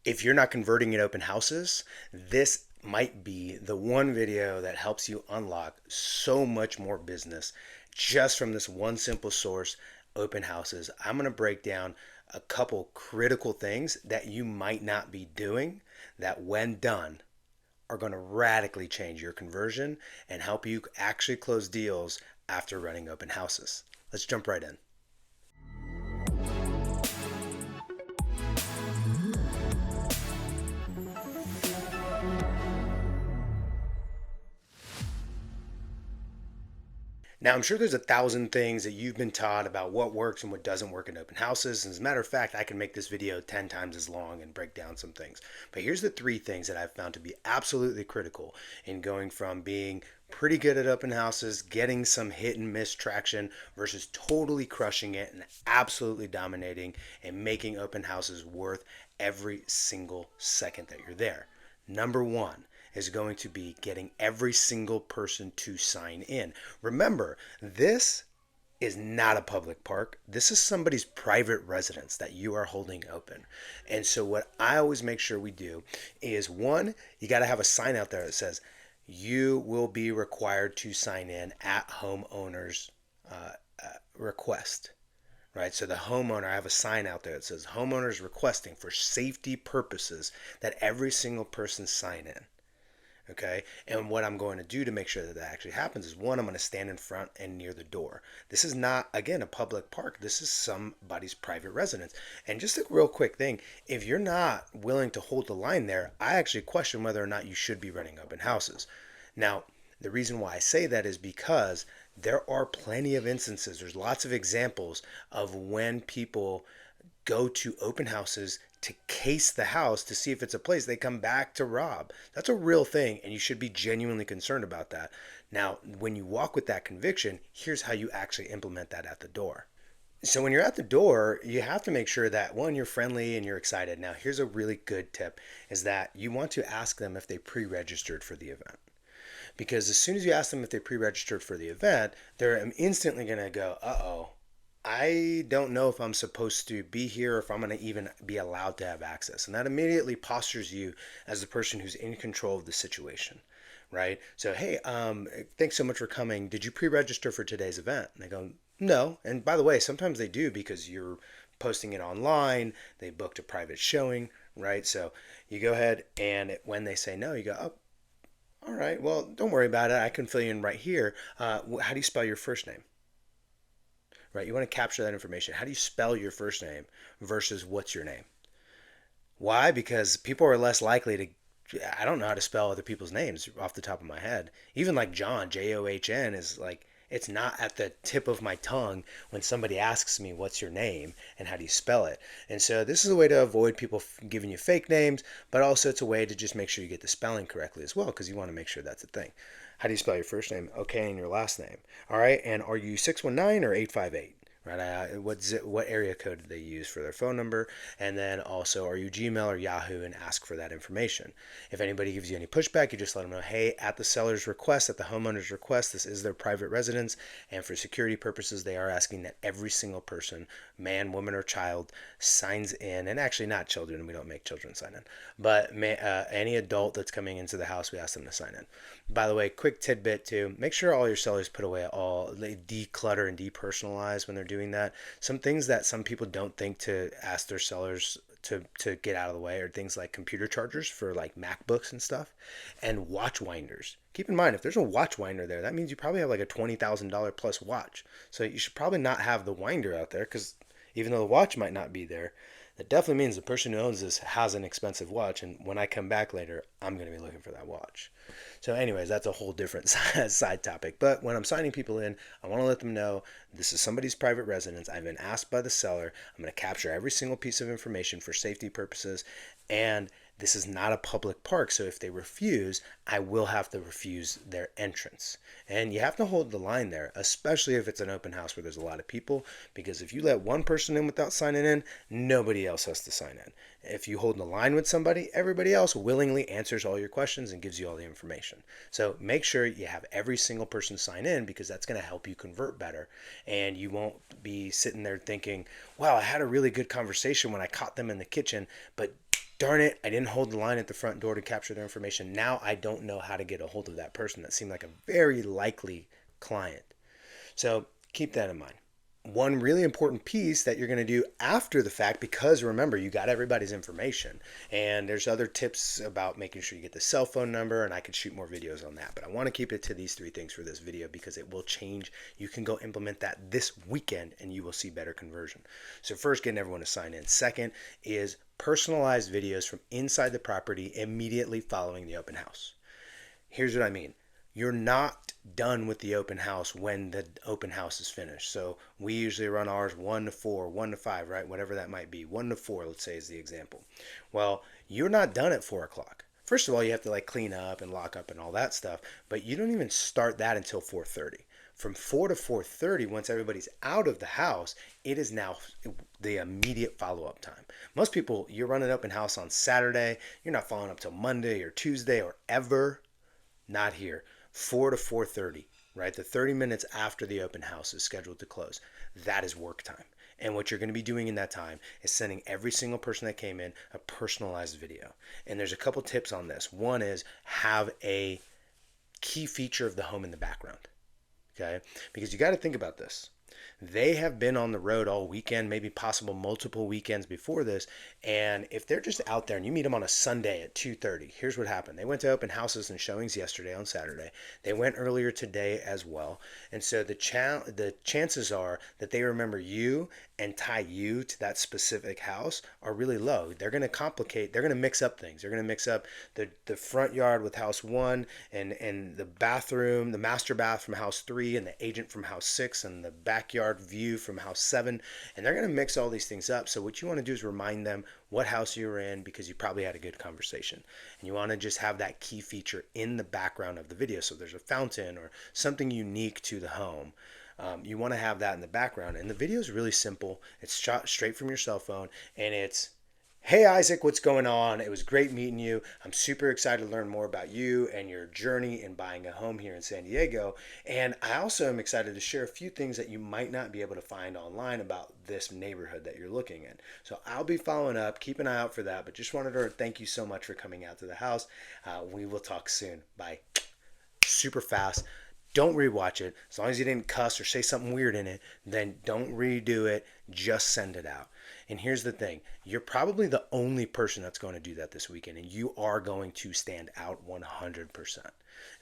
If you're not converting in open houses, this might be the one video that helps you unlock so much more business just from this one simple source, open houses. I'm going to break down a couple critical things that you might not be doing that, when done, are going to radically change your conversion and help you actually close deals after running open houses. Let's jump right in. Now, I'm sure there's 1,000 things that you've been taught about what works and what doesn't work in open houses. And as a matter of fact, I can make this video 10 times as long and break down some things. But here's the 3 things that I've found to be absolutely critical in going from being pretty good at open houses, getting some hit and miss traction, versus totally crushing it and absolutely dominating and making open houses worth every single second that you're there. Number 1 is going to be getting every single person to sign in. Remember, this is not a public park. This is somebody's private residence that you are holding open. And so what I always make sure we do is, one, you got to have a sign out there that says you will be required to sign in at homeowner's request. Right, so the homeowner, I have a sign out there that says homeowners requesting for safety purposes that every single person sign in. Okay, and what I'm going to do to make sure that that actually happens is, one, I'm going to stand in front and near the door. This is not, again, a public park. This is somebody's private residence. And just a real quick thing, if you're not willing to hold the line there, I actually question whether or not you should be running open houses. Now, the reason why I say that is because there are plenty of instances, there's lots of examples of when people go to open houses to case the house to see if it's a place they come back to rob. That's a real thing, and you should be genuinely concerned about that. Now, when you walk with that conviction, here's how you actually implement that at the door. So when you're at the door, you have to make sure that, one, you're friendly and you're excited. Now, here's a really good tip, is that you want to ask them if they pre-registered for the event. Because as soon as you ask them if they pre-registered for the event, they're instantly going to go, uh-oh, I don't know if I'm supposed to be here or if I'm going to even be allowed to have access. And that immediately postures you as the person who's in control of the situation, right? So, hey, thanks so much for coming. Did you pre-register for today's event? And they go, no. And by the way, sometimes they do, because you're posting it online. They booked a private showing, right? So you go ahead, and when they say no, you go, oh, all right, well, don't worry about it. I can fill you in right here. How do you spell your first name? Right? You want to capture that information. How do you spell your first name versus what's your name? Why? Because people are less likely to. I don't know how to spell other people's names off the top of my head. Even like John, John, is like, it's not at the tip of my tongue when somebody asks me, what's your name and how do you spell it? And so this is a way to avoid people giving you fake names, but also it's a way to just make sure you get the spelling correctly as well, because you want to make sure that's a thing. How do you spell your first name? Okay, and your last name. All right, and are you 619 or 858? Right? What area code did they use for their phone number? And then also, are you Gmail or Yahoo, and ask for that information. If anybody gives you any pushback, you just let them know, hey, at the seller's request, at the homeowner's request, this is their private residence, and for security purposes, they are asking that every single person, man, woman, or child, signs in. And actually, not children, we don't make children sign in, but any adult that's coming into the house, we ask them to sign in. By the way, quick tidbit too, make sure all your sellers put away all, they declutter and depersonalize when they're doing that. Some things that some people don't think to ask their sellers to get out of the way are things like computer chargers for like MacBooks and stuff, and watch winders. Keep in mind, if there's a watch winder there, that means you probably have like a $20,000 plus watch. So you should probably not have the winder out there, because even though the watch might not be there, that definitely means the person who owns this has an expensive watch, and when I come back later, I'm going to be looking for that watch. So anyways, that's a whole different side topic. But when I'm signing people in, I want to let them know this is somebody's private residence. I've been asked by the seller. I'm going to capture every single piece of information for safety purposes, and this is not a public park, so if they refuse, I will have to refuse their entrance. And you have to hold the line there, especially if it's an open house where there's a lot of people, because if you let one person in without signing in, nobody else has to sign in. If you hold the line with somebody, everybody else willingly answers all your questions and gives you all the information. So make sure you have every single person sign in, because that's going to help you convert better. And you won't be sitting there thinking, wow, I had a really good conversation when I caught them in the kitchen, but darn it, I didn't hold the line at the front door to capture their information. Now I don't know how to get a hold of that person. That seemed like a very likely client. So keep that in mind. One really important piece that you're going to do after the fact, because remember, you got everybody's information, and there's other tips about making sure you get the cell phone number, and I could shoot more videos on that, but I want to keep it to these three things for this video because it will change. You can go implement that this weekend and you will see better conversion. So first, getting everyone to sign in. Second is personalized videos from inside the property immediately following the open house. Here's what I mean. You're not done with the open house when the open house is finished. So we usually run ours 1 to 4, 1 to 5, right? Whatever that might be. 1 to 4, let's say, is the example. Well, you're not done at 4 o'clock. First of all, you have to like clean up and lock up and all that stuff, but you don't even start that until 4:30. From 4 to 4:30, once everybody's out of the house, it is now the immediate follow-up time. Most people, you're running open house on Saturday, you're not following up till Monday or Tuesday or ever. Not here. 4 to 4:30, right? The 30 minutes after the open house is scheduled to close. That is work time. And what you're going to be doing in that time is sending every single person that came in a personalized video. And there's a couple tips on this. One is have a key feature of the home in the background. Okay? Because you got to think about this. They have been on the road all weekend, maybe possible multiple weekends before this. And if they're just out there and you meet them on a Sunday at 2:30, here's what happened. They went to open houses and showings yesterday on Saturday. They went earlier today as well. And so the chances are that they remember you and tie you to that specific house are really low. They're going to complicate, they're going to mix up things. They're going to mix up the front yard with house 1 and the bathroom, the master bath from house 3 and the agent from house 6 and the backyard view from house 7, and they're going to mix all these things up. So what you want to do is remind them what house you were in, because you probably had a good conversation, and you want to just have that key feature in the background of the video. So there's a fountain or something unique to the home. You want to have that in the background, and the video is really simple. It's shot straight from your cell phone, and it's, hey Isaac, what's going on? It was great meeting you. I'm super excited to learn more about you and your journey in buying a home here in San Diego. And I also am excited to share a few things that you might not be able to find online about this neighborhood that you're looking at. So I'll be following up. Keep an eye out for that. But just wanted to thank you so much for coming out to the house. We will talk soon. Bye. Super fast. Don't rewatch it. As long as you didn't cuss or say something weird in it, then don't redo it. Just send it out. And here's the thing. You're probably the only person that's going to do that this weekend, and you are going to stand out 100%.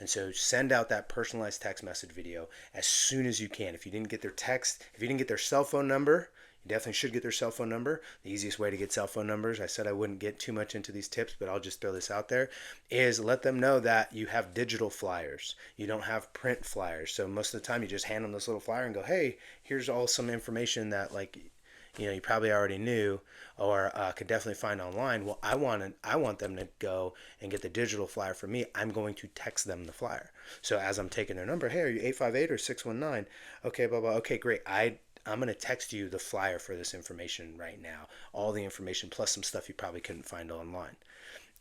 And so send out that personalized text message video as soon as you can. If you didn't get their text, if you didn't get their cell phone number, you definitely should get their cell phone number. The easiest way to get cell phone numbers, I said I wouldn't get too much into these tips, but I'll just throw this out there, is let them know that you have digital flyers. You don't have print flyers. So most of the time you just hand them this little flyer and go, hey, here's all some information that you probably already knew or could definitely find online. Well, I want them to go and get the digital flyer from me. I'm going to text them the flyer. So as I'm taking their number, hey, are you 858 or 619? Okay, blah, blah. Okay, great. I'm going to text you the flyer for this information right now. All the information plus some stuff you probably couldn't find online.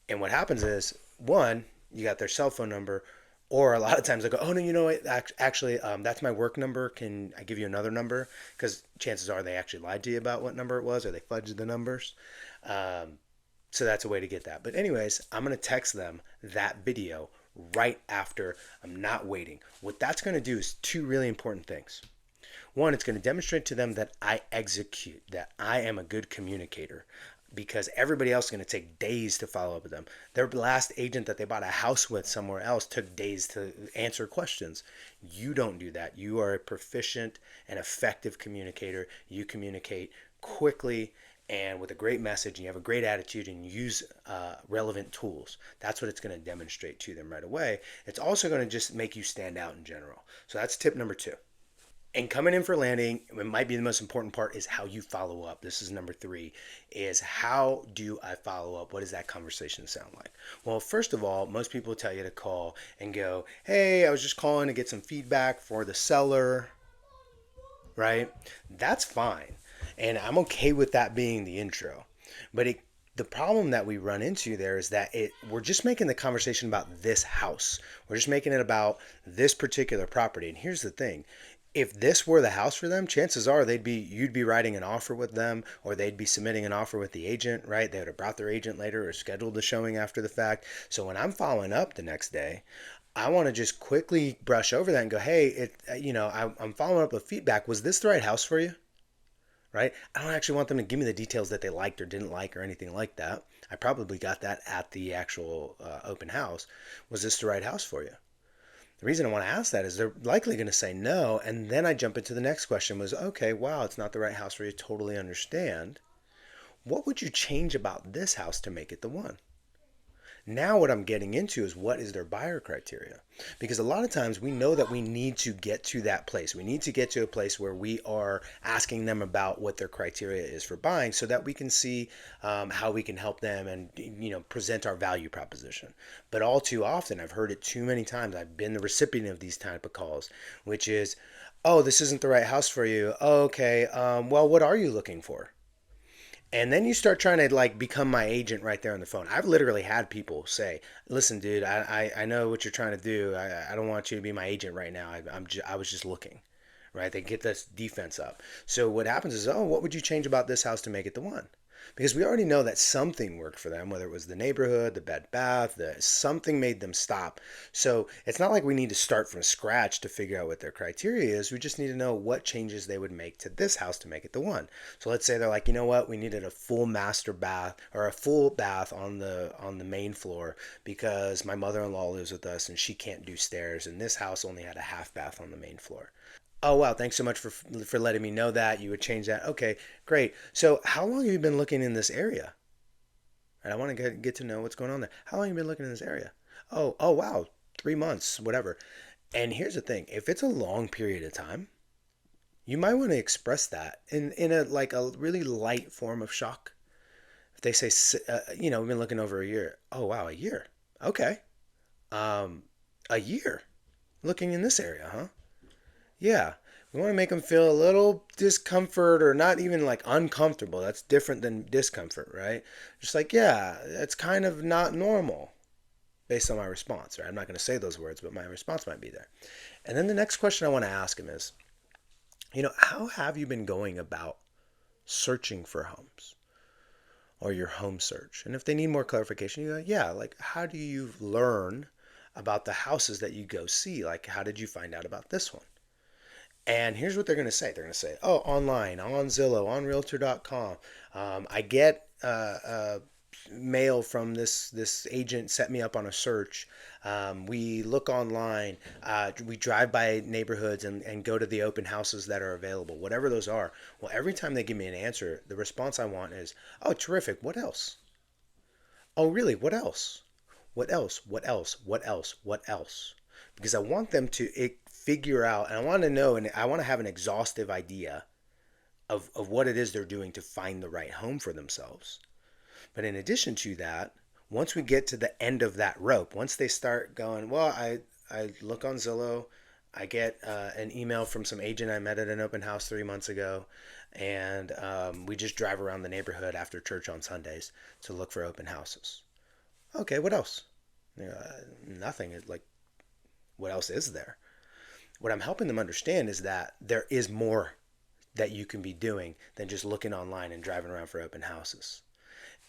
And what happens is, one, you got their cell phone number, or a lot of times I go, oh, no, you know what? Actually, that's my work number. Can I give you another number? Because chances are they actually lied to you about what number it was, or they fudged the numbers. So that's a way to get that. But anyways, I'm going to text them that video right after. I'm not waiting. What that's going to do is two really important things. One, it's going to demonstrate to them that I execute, that I am a good communicator, because everybody else is going to take days to follow up with them. Their last agent that they bought a house with somewhere else took days to answer questions. You don't do that. You are a proficient and effective communicator. You communicate quickly and with a great message, and you have a great attitude, and you use relevant tools. That's what it's going to demonstrate to them right away. It's also going to just make you stand out in general. So that's tip number 2. And coming in for landing, it might be the most important part, is how you follow up. This is number 3, is how do I follow up? What does that conversation sound like? Well, first of all, most people tell you to call and go, hey, I was just calling to get some feedback for the seller, right? That's fine. And I'm okay with that being the intro. But The problem that we run into there is that we're just making the conversation about this house. We're just making it about this particular property. And here's the thing. If this were the house for them, chances are you'd be writing an offer with them, or they'd be submitting an offer with the agent, right? They would have brought their agent later or scheduled the showing after the fact. So when I'm following up the next day, I want to just quickly brush over that and go, hey, I'm following up with feedback. Was this the right house for you? Right? I don't actually want them to give me the details that they liked or didn't like or anything like that. I probably got that at the actual open house. Was this the right house for you? The reason I want to ask that is they're likely going to say no. And then I jump into the next question was, okay, wow, it's not the right house for you. Totally understand. What would you change about this house to make it the one? Now, what I'm getting into is what is their buyer criteria? Because a lot of times we know that we need to get to that place. We need to get to a place where we are asking them about what their criteria is for buying so that we can see how we can help them and present our value proposition. But all too often, I've heard it too many times. I've been the recipient of these type of calls, which is, oh, this isn't the right house for you. Oh, okay. Well, what are you looking for? And then you start trying to like become my agent right there on the phone. I've literally had people say, "Listen, dude, I know what you're trying to do. I don't want you to be my agent right now. I was just looking." Right? They get this defense up. So what happens is, oh, what would you change about this house to make it the one? Because we already know that something worked for them, whether it was the neighborhood, the bed bath, something made them stop. So it's not like we need to start from scratch to figure out what their criteria is. We just need to know what changes they would make to this house to make it the one. So let's say they're like, you know what, we needed a full master bath or a full bath on the main floor because my mother-in-law lives with us and she can't do stairs, and this house only had a half bath on the main floor. Oh wow, thanks so much for letting me know that. You would change that. Okay, great. So how long have you been looking in this area? And I want to get to know what's going on there. How long have you been looking in this area? Oh wow, 3 months, whatever. And here's the thing: if it's a long period of time, you might want to express that in a like a really light form of shock. If they say, we've been looking over a year. Oh wow, a year. Okay. Um, a year looking in this area, huh? Yeah. We want to make them feel a little discomfort or not even like uncomfortable. That's different than discomfort, right? Just like, yeah, that's kind of not normal based on my response, right? I'm not going to say those words, but my response might be there. And then the next question I want to ask him is, how have you been going about searching for homes or your home search? And if they need more clarification, you go, yeah, like how do you learn about the houses that you go see? Like, how did you find out about this one? And here's what they're going to say. They're going to say, oh, online, on Zillow, on Realtor.com. I get mail from this agent set me up on a search. We look online. We drive by neighborhoods and go to the open houses that are available, whatever those are. Well, every time they give me an answer, the response I want is, oh, terrific. What else? Oh, really? What else? What else? What else? What else? What else? Because I want them to figure out, and I want to know, and I want to have an exhaustive idea of what it is they're doing to find the right home for themselves. But in addition to that, once we get to the end of that rope, once they start going, well, I look on Zillow, I get an email from some agent I met at an open house 3 months ago, and we just drive around the neighborhood after church on Sundays to look for open houses. Okay, what else? Nothing. Like, what else is there? What I'm helping them understand is that there is more that you can be doing than just looking online and driving around for open houses.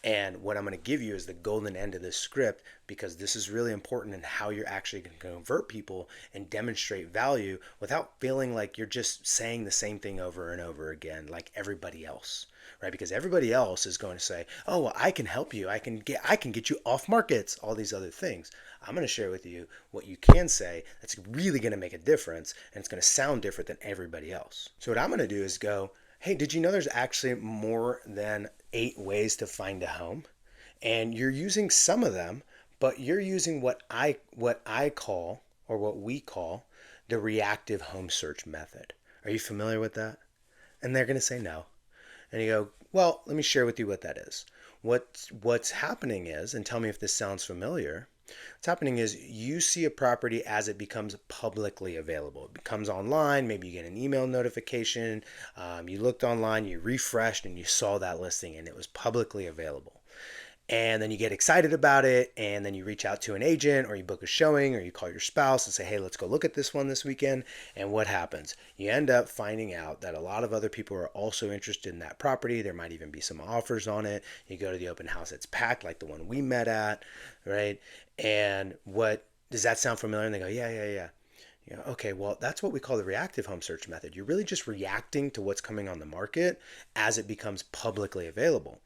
And what I'm going to give you is the golden end of this script, because this is really important in how you're actually going to convert people and demonstrate value without feeling like you're just saying the same thing over and over again like everybody else, right? Because everybody else is going to say, "Oh, well, I can help you. I can get you off markets, all these other things." I'm going to share with you what you can say that's really going to make a difference, and it's going to sound different than everybody else. So what I'm going to do is go, hey, did you know there's actually more than 8 ways to find a home? And you're using some of them, but you're using what I call, or what we call, the reactive home search method. Are you familiar with that? And they're going to say no. And you go, well, let me share with you what that is. What's happening is, and tell me if this sounds familiar. What's happening is you see a property as it becomes publicly available. It becomes online. Maybe you get an email notification. You looked online, you refreshed, and you saw that listing, and it was publicly available. And then you get excited about it, and then you reach out to an agent, or you book a showing, or you call your spouse and say, hey, let's go look at this one this weekend. And what happens? You end up finding out that a lot of other people are also interested in that property. There might even be some offers on it. You go to the open house, it's packed like the one we met at, right? And what does that sound familiar? And they go, yeah, yeah, yeah. Okay, well, that's what we call the reactive home search method. You're really just reacting to what's coming on the market as it becomes publicly available.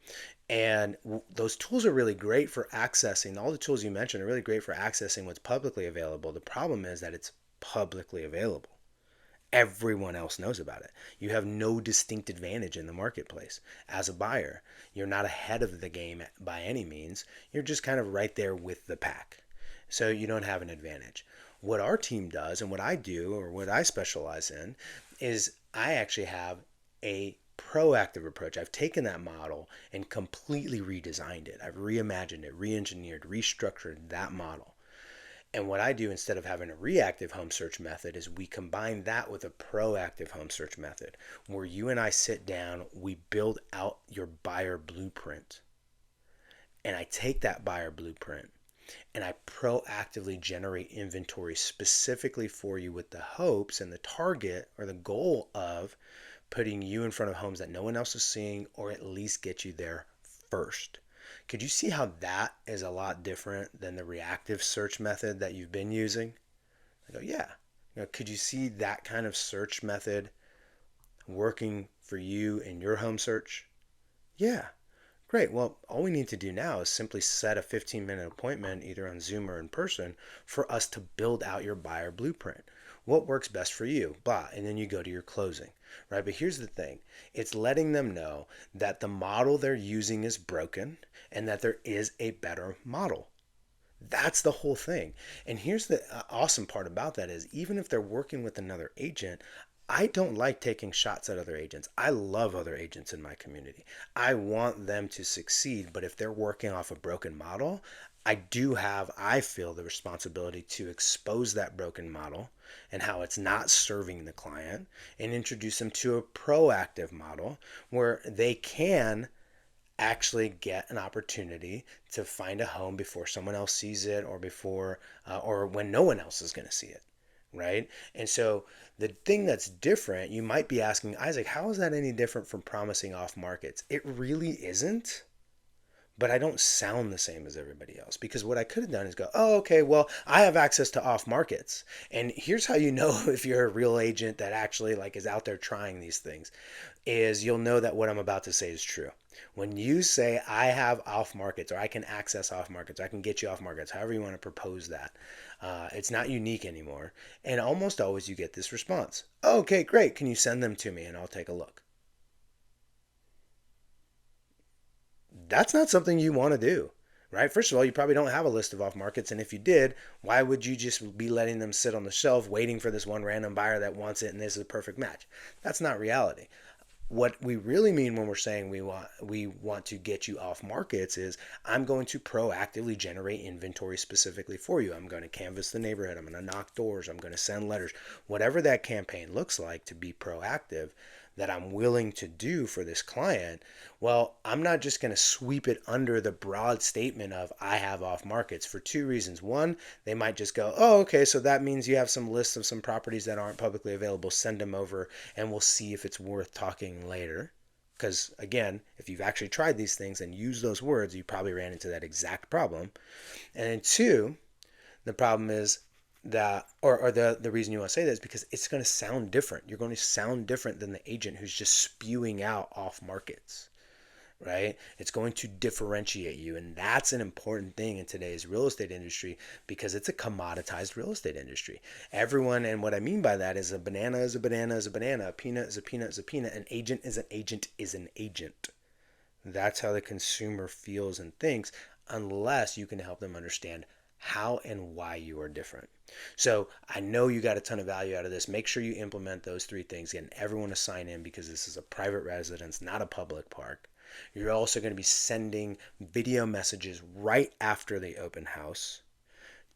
And those tools are really great for accessing, all the tools you mentioned are really great for accessing what's publicly available. The problem is that it's publicly available. Everyone else knows about it. You have no distinct advantage in the marketplace as a buyer. You're not ahead of the game by any means. You're just kind of right there with the pack. So you don't have an advantage. What our team does and what I do, or what I specialize in, is I actually have a proactive approach. I've taken that model and completely redesigned it. I've reimagined it, re-engineered, restructured that model. And what I do instead of having a reactive home search method is we combine that with a proactive home search method where you and I sit down, we build out your buyer blueprint. And I take that buyer blueprint and I proactively generate inventory specifically for you with the hopes and the target or the goal of putting you in front of homes that no one else is seeing, or at least get you there first. Could you see how that is a lot different than the reactive search method that you've been using? I go, yeah. Could you see that kind of search method working for you in your home search? Yeah. Great. Well, all we need to do now is simply set a 15-minute appointment, either on Zoom or in person, for us to build out your buyer blueprint. What works best for you? Blah. And then you go to your closing, right? But here's the thing, it's letting them know that the model they're using is broken and that there is a better model. That's the whole thing. And here's the awesome part about that is even if they're working with another agent, I don't like taking shots at other agents. I love other agents in my community. I want them to succeed, but if they're working off a broken model, I feel the responsibility to expose that broken model and how it's not serving the client and introduce them to a proactive model where they can actually get an opportunity to find a home before someone else sees it, or before or when no one else is going to see it, right? And so the thing that's different, you might be asking, Isaac, how is that any different from promising off markets? It really isn't. But I don't sound the same as everybody else, because what I could have done is go, oh, okay, well, I have access to off markets. And here's how you know if you're a real agent that actually like is out there trying these things, is you'll know that what I'm about to say is true. When you say I have off markets, or I can access off markets, or I can get you off markets, however you want to propose that, it's not unique anymore. And almost always you get this response: oh, okay, great. Can you send them to me and I'll take a look? That's not something you want to do, right? First of all, you probably don't have a list of off markets. And if you did, why would you just be letting them sit on the shelf waiting for this one random buyer that wants it and this is a perfect match? That's not reality. What we really mean when we're saying we want to get you off markets is I'm going to proactively generate inventory specifically for you. I'm going to canvass the neighborhood. I'm going to knock doors. I'm going to send letters. Whatever that campaign looks like to be proactive that I'm willing to do for this client, well, I'm not just going to sweep it under the broad statement of I have off markets, for two reasons. One, they might just go, oh, okay, so that means you have some lists of some properties that aren't publicly available. Send them over and we'll see if it's worth talking later. Because again, if you've actually tried these things and used those words, you probably ran into that exact problem. And then two, the problem is that, or the reason you want to say that is because it's going to sound different. You're going to sound different than the agent who's just spewing out off markets, right? It's going to differentiate you. And that's an important thing in today's real estate industry, because it's a commoditized real estate industry. Everyone, and what I mean by that is a banana is a banana is a banana, a peanut is a peanut is a peanut, an agent is an agent is an agent. That's how the consumer feels and thinks, unless you can help them understand how and why you are different. So I know you got a ton of value out of this. Make sure you implement those three things. Getting everyone to sign in, because this is a private residence, not a public park. You're also going to be sending video messages right after the open house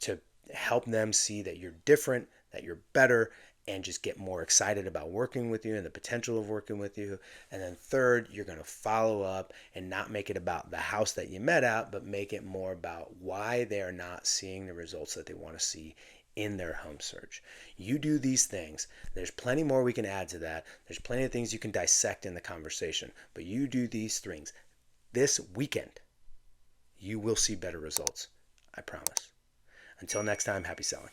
to help them see that you're different, that you're better, and just get more excited about working with you and the potential of working with you. And then third, you're going to follow up and not make it about the house that you met at, but make it more about why they are not seeing the results that they want to see in their home search. You do these things. There's plenty more we can add to that. There's plenty of things you can dissect in the conversation, but you do these things this weekend. You will see better results. I promise. Until next time, happy selling.